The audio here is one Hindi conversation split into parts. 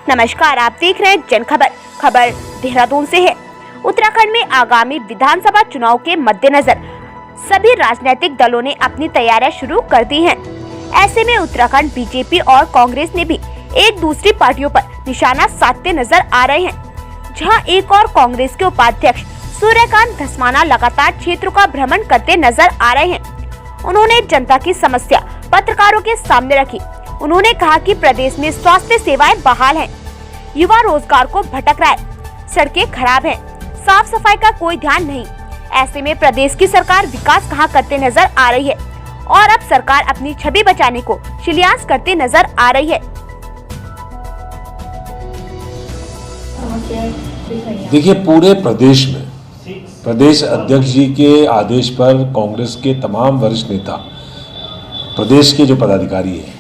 नमस्कार, आप देख रहे हैं जनखबर। खबर देहरादून से है। उत्तराखंड में आगामी विधानसभा चुनाव के मद्देनजर सभी राजनीतिक दलों ने अपनी तैयारियां शुरू कर दी हैं। ऐसे में उत्तराखंड बीजेपी और कांग्रेस ने भी एक दूसरी पार्टियों पर निशाना साधते नजर आ रहे हैं। जहां एक और कांग्रेस के उपाध्यक्ष सूर्यकांत धस्माना लगातार क्षेत्र का भ्रमण करते नजर आ रहे हैं। उन्होंने जनता की समस्या पत्रकारों के सामने रखी। उन्होंने कहा कि प्रदेश में स्वास्थ्य सेवाएं बहाल हैं, युवा रोजगार को भटक रहा है, सड़कें खराब हैं, साफ सफाई का कोई ध्यान नहीं। ऐसे में प्रदेश की सरकार विकास कहां करते नजर आ रही है और अब सरकार अपनी छवि बचाने को शिलान्यास करते नजर आ रही है। देखिए, पूरे प्रदेश में प्रदेश अध्यक्ष जी के आदेश पर कांग्रेस के तमाम वरिष्ठ नेता, प्रदेश के जो पदाधिकारी हैं,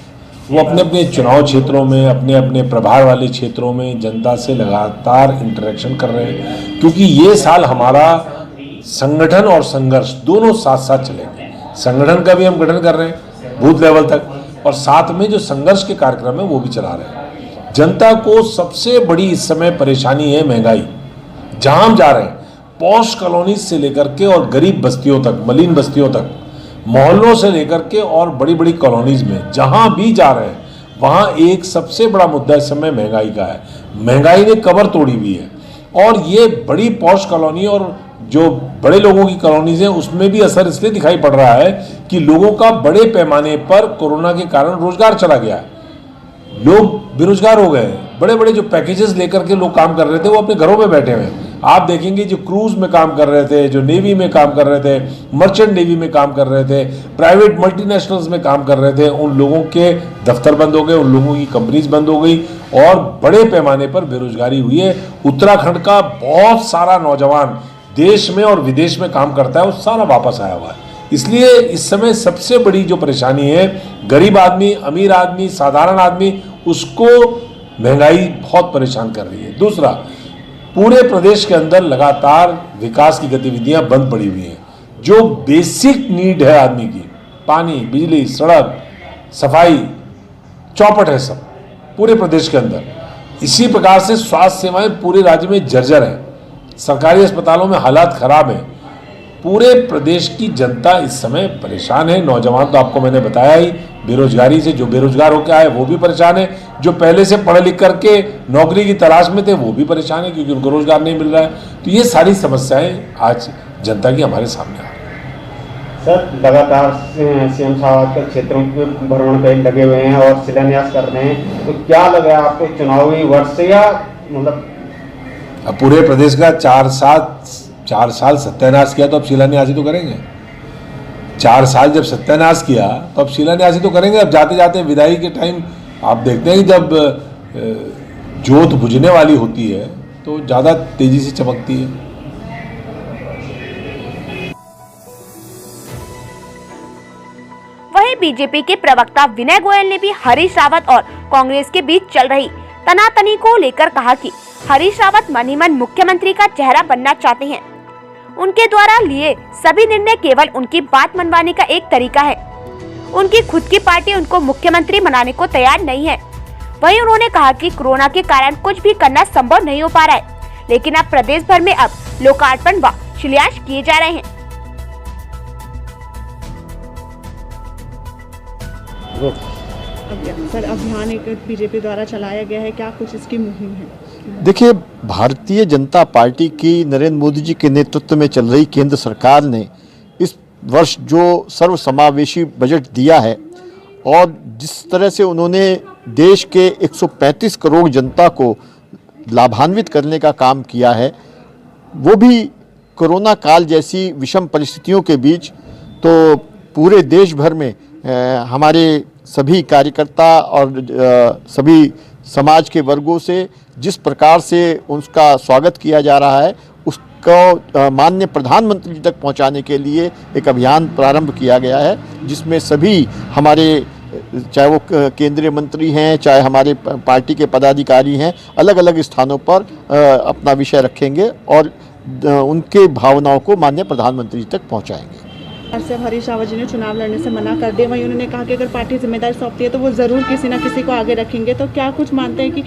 वो अपने अपने चुनाव क्षेत्रों में, अपने अपने प्रभार वाले क्षेत्रों में जनता से लगातार इंटरेक्शन कर रहे हैं। क्योंकि ये साल हमारा संगठन और संघर्ष दोनों साथ साथ चलेंगे। संगठन का भी हम गठन कर रहे हैं बूथ लेवल तक, और साथ में जो संघर्ष के कार्यक्रम है वो भी चला रहे हैं। जनता को सबसे बड़ी इस समय परेशानी है महंगाई। जहाँ हम जा रहे हैं, पॉश कॉलोनी से लेकर के और गरीब बस्तियों तक, मलिन बस्तियों तक, मोहल्लों से लेकर के और बड़ी बड़ी कॉलोनीज में जहां भी जा रहे हैं, वहां एक सबसे बड़ा मुद्दा इस समय महंगाई का है। महंगाई ने कमर तोड़ी हुई है और ये बड़ी पॉश कॉलोनी और जो बड़े लोगों की कॉलोनीज हैं उसमें भी असर इसलिए दिखाई पड़ रहा है कि लोगों का बड़े पैमाने पर कोरोना के कारण रोजगार चला गया है। लोग बेरोजगार हो गए। बड़े बड़े जो पैकेजेस लेकर के लोग काम कर रहे थे वो अपने घरों में बैठे हुए हैं। आप देखेंगे जो क्रूज में काम कर रहे थे, जो नेवी में काम कर रहे थे, मर्चेंट नेवी में काम कर रहे थे, प्राइवेट मल्टीनेशनल्स में काम कर रहे थे, उन लोगों के दफ्तर बंद हो गए, उन लोगों की कंपनीज बंद हो गई और बड़े पैमाने पर बेरोजगारी हुई है। उत्तराखंड का बहुत सारा नौजवान देश में और विदेश में काम करता है, वो सारा वापस आया हुआ है। इसलिए इस समय सबसे बड़ी जो परेशानी है, गरीब आदमी, अमीर आदमी, साधारण आदमी, उसको महंगाई बहुत परेशान कर रही है। दूसरा, पूरे प्रदेश के अंदर लगातार विकास की गतिविधियां बंद पड़ी हुई हैं। जो बेसिक नीड है आदमी की, पानी, बिजली, सड़क, सफाई, चौपट है सब पूरे प्रदेश के अंदर। इसी प्रकार से स्वास्थ्य सेवाएं पूरे राज्य में जर्जर हैं। सरकारी अस्पतालों में हालात खराब हैं। पूरे प्रदेश की जनता इस समय परेशान है। नौजवान तो आपको मैंने बताया ही, बेरोजगारी से जो बेरोजगार होकर आए वो भी परेशान है। जो पहले से पढ़ लिख करके नौकरी की तलाश में थे वो भी परेशान है क्योंकि उनको रोजगार नहीं मिल रहा है। तो ये सारी समस्याएं आज जनता की हमारे सामने आ रही हैं। सर, लगातार सीएम साहब आजकल क्षेत्रों के भ्रमण पे लगे हुए हैं और शिलान्यास कर रहे हैं, तो क्या लग रहा है आपको, चुनावी वर्ष से या मतलब अब पूरे प्रदेश का 4 साल सत्यानाश किया तो अब शिलान्यास ही तो करेंगे। 4 साल जब सत्यानाश किया तो अब शिलान्यास ही तो करेंगे। अब जाते जाते विदाई के टाइम आप देखते हैं कि जब जोत बुझने वाली होती है तो ज़्यादा तेजी से चमकती है। वहीं बीजेपी के प्रवक्ता विनय गोयल ने भी हरीश रावत और कांग्रेस के बीच चल रही तनातनी को लेकर कहा कि हरीश रावत मन ही मन मुख्यमंत्री का चेहरा बनना चाहते हैं। उनके द्वारा लिए सभी निर्णय केवल उनकी बात मनवाने का एक तरीका है। उनकी खुद की पार्टी उनको मुख्यमंत्री बनाने को तैयार नहीं है। वहीं उन्होंने कहा कि कोरोना के कारण कुछ भी करना संभव नहीं हो पा रहा है, लेकिन अब प्रदेश भर में अब लोकार्पण व शिलान्यास किए जा रहे हैं। सर, अभियान एक बीजेपी द्वारा चलाया गया है, क्या कुछ इसकी मुहिम है? देखिए, भारतीय जनता पार्टी की नरेंद्र मोदी जी के नेतृत्व में चल रही केंद्र सरकार ने इस वर्ष जो सर्वसमावेशी बजट दिया है और जिस तरह से उन्होंने देश के 135 करोड़ जनता को लाभान्वित करने का काम किया है, वो भी कोरोना काल जैसी विषम परिस्थितियों के बीच, तो पूरे देश भर में हमारे सभी कार्यकर्ता और सभी समाज के वर्गों से जिस प्रकार से उसका स्वागत किया जा रहा है, उसको माननीय प्रधानमंत्री जी तक पहुंचाने के लिए एक अभियान प्रारंभ किया गया है, जिसमें सभी हमारे, चाहे वो केंद्रीय मंत्री हैं, चाहे हमारे पार्टी के पदाधिकारी हैं, अलग अलग स्थानों पर अपना विषय रखेंगे और उनके भावनाओं को माननीय प्रधानमंत्री जी तक पहुंचाएंगे। से हरीश रावत जी ने चुनाव लड़ने से मना कर दिया। वहीं उन्होंने कहा कि अगर पार्टी जिम्मेदारी सौंपती है तो वो जरूर किसी न किसी को आगे रखेंगे। तो क्या कुछ मानते हैं कि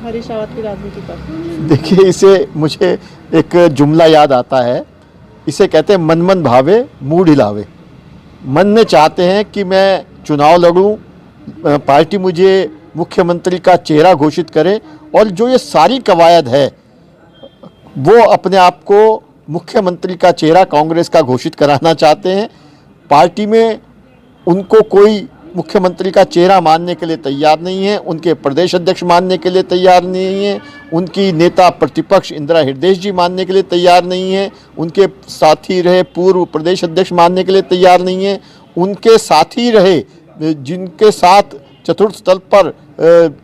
हरीश रावत की राजनीति पर? देखिए, इसे मुझे एक जुमला याद आता है, इसे कहते हैं मन मन भावे मूड हिलावे। मन में चाहते हैं कि मैं चुनाव लड़ूं, पार्टी मुझे मुख्यमंत्री का चेहरा घोषित करे, और जो ये सारी कवायद है वो अपने आप को मुख्यमंत्री का चेहरा कांग्रेस का घोषित कराना चाहते हैं। पार्टी में उनको कोई मुख्यमंत्री का चेहरा मानने के लिए तैयार नहीं है, उनके प्रदेश अध्यक्ष मानने के लिए तैयार नहीं है, उनकी नेता प्रतिपक्ष इंदिरा हृदय जी मानने के लिए तैयार नहीं है, उनके साथी रहे पूर्व प्रदेश अध्यक्ष मानने के लिए तैयार नहीं है, उनके साथी रहे जिनके साथ चतुर्थ स्थल पर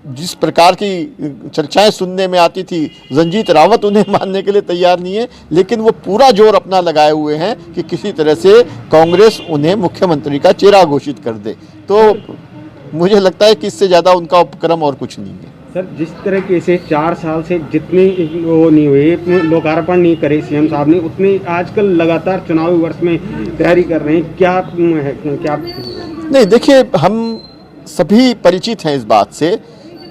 जिस प्रकार की चर्चाएं सुनने में आती थी, रंजीत रावत उन्हें मानने के लिए तैयार नहीं है, लेकिन वो पूरा जोर अपना लगाए हुए हैं कि किसी तरह से कांग्रेस उन्हें मुख्यमंत्री का चेहरा घोषित कर दे। तो मुझे लगता है कि इससे ज़्यादा उनका उपक्रम और कुछ नहीं है। सर, जिस तरीके से 4 साल से जितनी वो नहीं हुए, लोकार्पण नहीं करे सीएम साहब ने, उतनी आजकल लगातार चुनावी वर्ष में तैयारी कर रहे हैं, क्या है क्या? नहीं, देखिए, हम सभी परिचित हैं इस बात से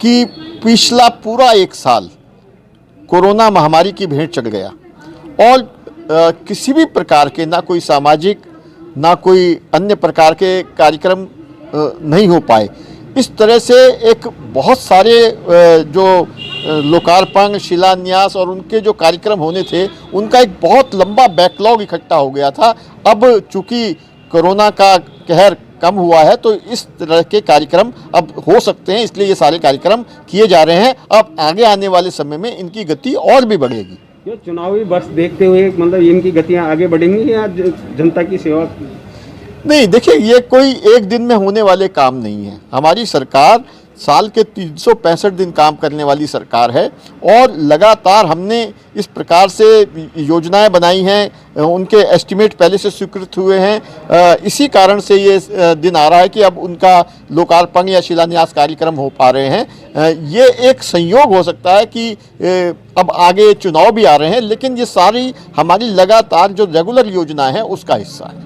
कि पिछला पूरा 1 साल कोरोना महामारी की भेंट चढ़ गया और किसी भी प्रकार के ना कोई सामाजिक ना कोई अन्य प्रकार के कार्यक्रम नहीं हो पाए। इस तरह से एक बहुत सारे जो लोकार्पण, शिलान्यास और उनके जो कार्यक्रम होने थे, उनका एक बहुत लंबा बैकलॉग इकट्ठा हो गया था। अब चूंकि कोरोना का कहर कम हुआ है तो इस तरह के कार्यक्रम अब हो सकते हैं, इसलिए ये सारे कार्यक्रम किए जा रहे हैं। अब आगे आने वाले समय में इनकी गति और भी बढ़ेगी। ये चुनावी वर्ष देखते हुए मतलब इनकी गतियां आगे बढ़ेंगी या जनता की सेवा? नहीं, देखिए, ये कोई एक दिन में होने वाले काम नहीं है। हमारी सरकार साल के 365 दिन काम करने वाली सरकार है और लगातार हमने इस प्रकार से योजनाएं बनाई हैं, उनके एस्टीमेट पहले से स्वीकृत हुए हैं। इसी कारण से ये दिन आ रहा है कि अब उनका लोकार्पण या शिलान्यास कार्यक्रम हो पा रहे हैं। ये एक संयोग हो सकता है कि अब आगे चुनाव भी आ रहे हैं, लेकिन ये सारी हमारी लगातार जो रेगुलर योजना है उसका हिस्सा है।